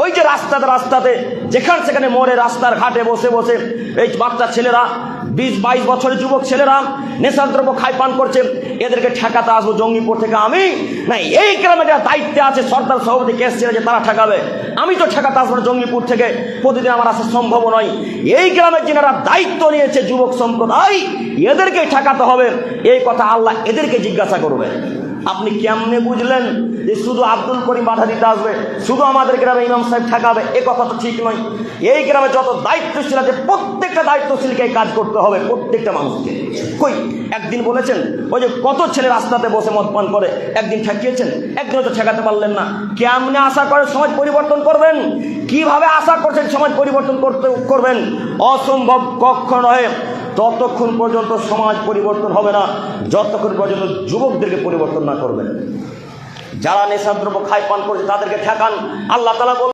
ওই যে রাস্তাতে রাস্তাতে যেখানে সেখানে মোড়ে রাস্তার ঘাটে বসে বসে এই বাচ্চা ছেলেরা 20-22 বছরের যুবক ছেলেরা নেশার দ্রব্য খাই পান করছে, এদেরকে ঠেকাতে আসবো জঙ্গিপুর থেকে আমি? না, এই গ্রামে যারা দায়িত্বে আছে সরকার সভাপতি কেস ছেড়ে যে তারা ঠেকাবে, আমি তো ঠেকাতে আসবো জঙ্গিপুর থেকে, প্রতিদিন আমার আসা সম্ভব নয়। এই গ্রামের যারা দায়িত্ব নিয়েছে যুবক সম্প্রদায়, এদেরকে ঠেকাতে হবে, এই কথা আল্লাহ এদেরকে জিজ্ঞাসা করবে। আপনি কেমনে বুঝলেন যে শুধু আব্দুল করিম বাধা দিতে আসবে, শুধু আমাদের গ্রামে ইমাম সাহেব ঠেকাবে? এ কথা তো ঠিক নয়। এই গ্রামে যত দায়িত্বশীল আছে প্রত্যেকটা দায়িত্বশীলকে কাজ করতে হবে, প্রত্যেকটা মানুষকে। কই একদিন বলেছেন ওই যে কত ছেলে রাস্তাতে বসে মদ পান করে, একদিন ঠেকিয়েছেন? একদিনও তো ঠেকাতে পারলেন না। কেমনে আশা করে সমাজ পরিবর্তন করবেন? কিভাবে আশা করছেন সমাজ পরিবর্তন করবেন? অসম্ভব, কখনো নয়। ততক্ষণ পর্যন্ত সমাজ পরিবর্তন হবে না যতক্ষণ পর্যন্ত যুবকদেরকে পরিবর্তন না করবেন। যারা নেশাদ্রব্য খাই পান করছে তাদেরকে ঠেকান। আল্লাহ তাআলা